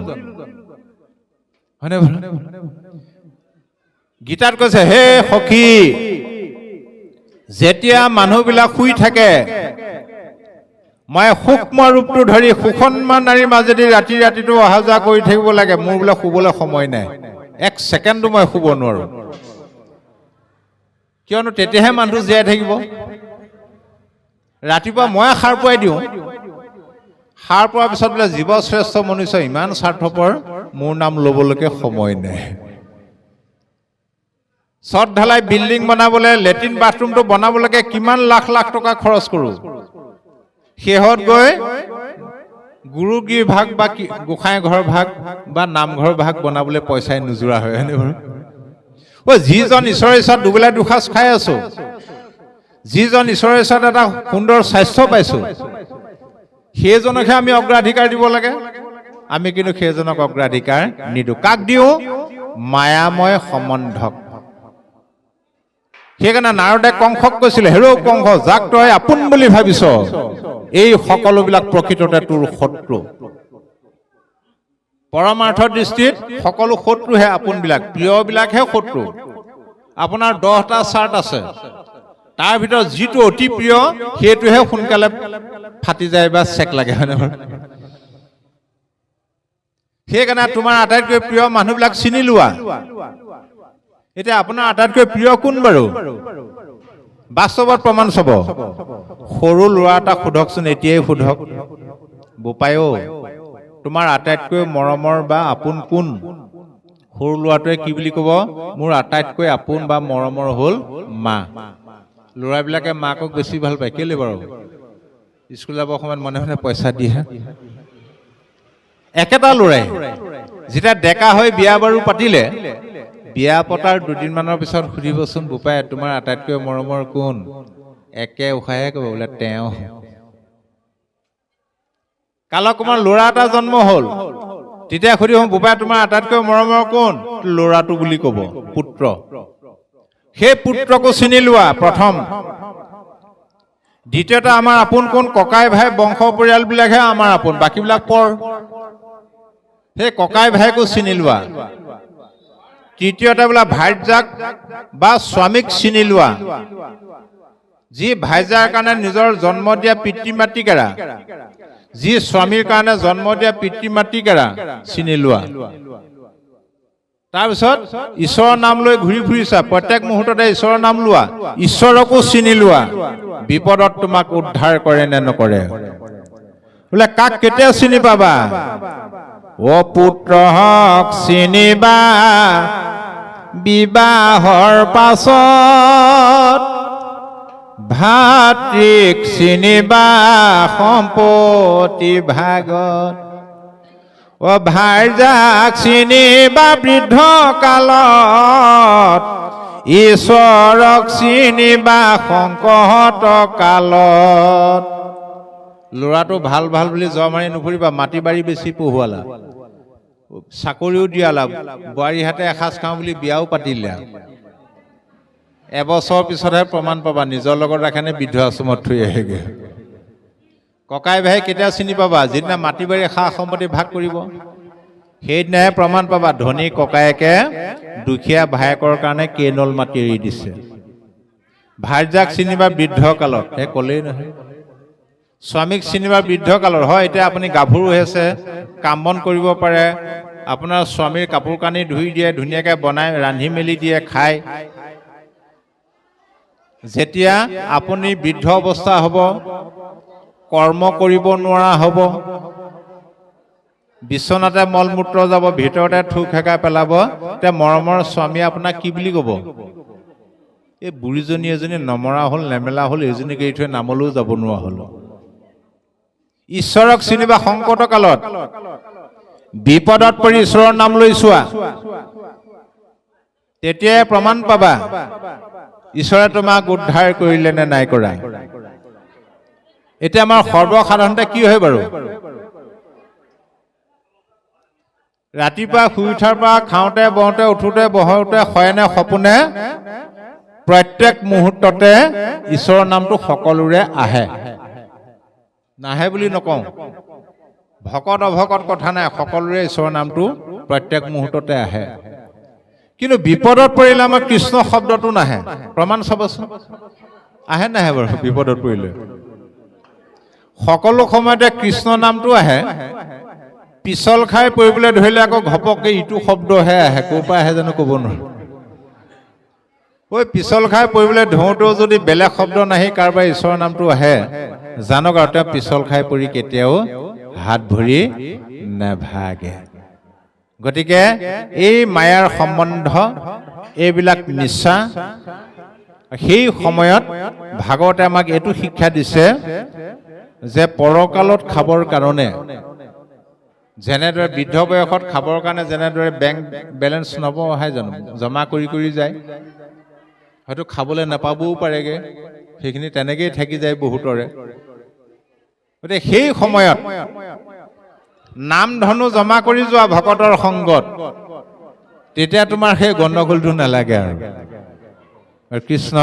হয়নে? গীতাত কৈছে, হে সখী, যেতিয়া মানুহবিলাক শুই থাকে, মই সূক্ষ্ম ৰূপটো ধৰি সুষন্মান নাৰীৰ মাজেদি ৰাতিটো অহা যোৱা কৰি থাকিব লাগে। মোৰ বোলে শুবলৈ সময় নাই, এক ছেকেণ্ডো মই শুব নোৱাৰো। কিয়নো তেতিয়াহে মানুহ জীয়াই থাকিব। ৰাতিপুৱা মই সাৰ পুৱাই দিওঁ, সাৰ পোৱাৰ পিছত বোলে জীৱশ্ৰেষ্ঠ মনুষ্য ইমান স্বাৰ্থপৰ, মোৰ নাম ল'বলৈকে সময় নাই। ছট ঢালাই বিল্ডিং বনাবলৈ, লেট্ৰিন বাথৰুমটো বনাবলৈকে কিমান লাখ লাখ টকা খৰচ কৰোঁ। শেহত গৈ গুৰুগিৰ ভাগ বা গোসাঁই ঘৰ ভাগ বা নামঘৰ ভাগ বনাবলৈ পইচাই নোযোৰা হয়। যিজন ঈশ্বৰৰ ইচ্ছাত দুবেলা দুসাঁজ খাই আছো, যিজন ঈশ্বৰৰ ইচ্ছাত এটা সুন্দৰ স্বাস্থ্য পাইছো, সেইজনকহে আমি অগ্ৰাধিকাৰ দিব লাগে। আমি কিন্তু সেইজনক অগ্ৰাধিকাৰ নিদিওঁ। কাক দিওঁ? মায়াময় সম্বন্ধক। সেইকাৰণে নাৰদে কংসক কৈছিলে, হেৰৌ কংস, যাক তই আপোন বুলি ভাবিছ, এই সকলোবিলাক প্ৰকৃততে তোৰ শত্ৰু। পৰমাৰ্থ দৃষ্টিত সকলো শত্ৰুহে আপোনবিলাক, প্ৰিয়বিলাকহে শত্ৰু। আপোনাৰ 10টা চাৰ্ট আছে, তাৰ ভিতৰত যিটো অতি প্ৰিয় সেইটোহে সোনকালে ফাটি যায় বা চেক লাগে, হয় নহয়? সেইকাৰণে তোমাৰ আটাইতকৈ প্ৰিয় মানুহবিলাক চিনি লোৱা। এতিয়া আপোনাৰ আটাইতকৈ প্ৰিয় কোন বাৰু? বাস্তৱত প্ৰমাণ চাব। সৰু ল'ৰা এটা সোধকচোন, এতিয়াই সোধক, বোপাইও তোমাৰ আটাইতকৈ মৰমৰ বা আপোন কোন? সৰু ল'ৰাটোৱে কি বুলি ক'ব? মোৰ আটাইতকৈ আপোন বা মৰমৰ হ'ল মা। ল'ৰাবিলাকে মাকক বেছি ভাল পায়। কেলে বাৰু? স্কুল যাবৰ সময়ত মনে মনে পইচা দিয়ে। একেটা ল'ৰাই যেতিয়া ডেকা হৈ বিয়া বাৰু পাতিলে, বিয়া পতাৰ দুদিনমানৰ পিছত সুধিবচোন, বোপাই তোমাৰ আটাইতকৈ মৰমৰ কোন? একে উশাহে ক'ব, বোলে তেওঁ। কালক্ৰমত ল'ৰা এটা জন্ম হ'ল, তেতিয়া সুধিব, বোপাই তোমাৰ আটাইতকৈ মৰমৰ কোন? ল'ৰাটো বুলি ক'ব, পুত্ৰ। সেই পুত্ৰকো চিনি লোৱা প্ৰথম। দ্বিতীয়তে আমাৰ আপোন কোন? ককাই ভাই বংশ পৰিয়ালবিলাকহে আমাৰ আপোন, বাকীবিলাক পৰ। সেই ককাই ভাইকো চিনি লোৱা। তৃতীয়তে বোলে ভাইজাক বা স্বামীক চিনি লোৱা। যি ভাইজাৰ কাৰণে নিজৰ জন্ম দিয়া পিতৃ মাতৃকেৰা, যি স্বামীৰ কাৰণে জন্ম দিয়া পিতৃ মাতৃকেৰা চিনি লোৱা। তাৰপিছত ঈশ্বৰৰ নাম লৈ ঘূৰি ফুৰিছা, প্ৰত্যেক মুহূৰ্ততে ঈশ্বৰৰ নাম লোৱা, ঈশ্বৰকো চিনি লোৱা। বিপদত তোমাক উদ্ধাৰ কৰে নে নকৰে? বোলে কাক কেতিয়া চিনি পাবা? অ পুত্ৰহক চিনিবা বিবাহৰ পাছত, ভাতৃক চিনিবা সম্পত্তি ভাগত। অ ভাইজাক চিনিবা বৃদ্ধ কালত, ঈশ্বৰক চিনিবা সংকট কালত। ল'ৰাটো ভাল ভাল বুলি জ মাৰি নুফুৰিবা, মাটি বাৰী বেছি পঢ়ুৱালা, চাকৰিও দিয়ালা, বোৱাৰীহাতে এসাঁজ খাওঁ বুলি বিয়াও পাতিলা। এবছৰ পিছতহে প্ৰমাণ পাবা নিজৰ লগত ৰাখেনে বৃদ্ধ আশ্ৰমত থৈ আহেগৈ। ককাই ভাই কেতিয়া চিনি পাবা? যিদিনা মাটি বাৰী সা সম্পত্তি ভাগ কৰিব, সেইদিনাহে প্ৰমাণ পাবা ধনী ককায়েকে দুখীয়া ভায়েকৰ কাৰণে কেইনল মাটি এৰি দিছে। ভাইজাক চিনিবা বৃদ্ধ কালত, সেই ক'লেই নহয়। স্বামীক চিনিবা বৃদ্ধ কালত, হয় এতিয়া আপুনি গাভৰু হৈছে, কাম বন কৰিব পাৰে, আপোনাৰ স্বামীৰ কাপোৰ কানি ধুই দিয়ে, ধুনীয়াকৈ বনাই ৰান্ধি মেলি দিয়ে, খায়। যেতিয়া আপুনি বৃদ্ধ অৱস্থা হ'ব, কৰ্ম কৰিব নোৱাৰা হ'ব, বিচনাতে মলমূত্ৰ যাব, ভিতৰতে থু খেকাই পেলাব, তেতিয়া মৰমৰ স্বামীয়ে আপোনাক কি বুলি ক'ব? এই বুঢ়ীজনী এজনী নমৰা হ'ল, নেমেলা হ'ল, এইজনীক এৰি থৈ নামলৈও যাব নোৱাৰা হ'ল। ঈশ্বৰক চিনিবা সংকট কালত, বিপদত পৰি ঈশ্বৰৰ নাম লৈ চোৱা, তেতিয়াই প্ৰমাণ পাবা ঈশ্বৰে তোমাক উদ্ধাৰ কৰিলে নে নাই কৰা। এতিয়া আমাৰ সৰ্বসাধাৰণতে কি হয় বাৰু? ৰাতিপুৱা শুই উঠাৰ পৰা খাওঁতে বওঁতে উঠোতে বহোতে শয়নে সপোনে প্ৰত্যেক মুহূৰ্ততে ঈশ্বৰৰ নামটো সকলোৰে আহে। নাহে বুলি নকওঁ, ভকত অভকত কথা নাই, সকলোৰে ঈশ্বৰৰ নামটো প্ৰত্যেক মুহূৰ্ততে আহে। কিন্তু বিপদত পৰিলে আমাৰ কৃষ্ণ শব্দটো নাহে। প্ৰমাণ চাবচোন, আহে নাহে বাৰু? বিপদত পৰিলে সকলো সময়তে কৃষ্ণ নামটো আহে। পিছল খাই পৰিবলৈ ধৰিলে আকৌ ঘপককৈ ইটো শব্দহে আহে, ক'ৰ পৰা আহে জানো ক'ব নোৱাৰো। ঐ পিছল খাই পৰিবলৈ ধৰোঁতেও যদি বেলেগ শব্দ নাহি কাৰোবাৰ ঈশ্বৰৰ নামটো আহে, জানক আৰু তেওঁ পিছল খাই পৰি কেতিয়াও হাত ভৰি নেভাগে। গতিকে এই মায়াৰ সম্বন্ধ, এইবিলাক মিছা। সেই সময়ত ভাগৱতে আমাক এইটো শিক্ষা দিছে যে পৰকালত খাবৰ কাৰণে, যেনেদৰে বৃদ্ধ বয়সত খাবৰ কাৰণে যেনেদৰে বেংক বেলেঞ্চ নবহাই জানো, জমা কৰি কৰি যায়, হয়তো খাবলৈ নাপাবও পাৰেগৈ, সেইখিনি তেনেকেই থাকি যায় বহুতৰে। গতিকে সেই সময়ত নাম ধনু জমা কৰি যোৱা ভকতৰ সংগত, তেতিয়া তোমাৰ সেই গণ্ডগোলটো নালাগে আৰু কৃষ্ণ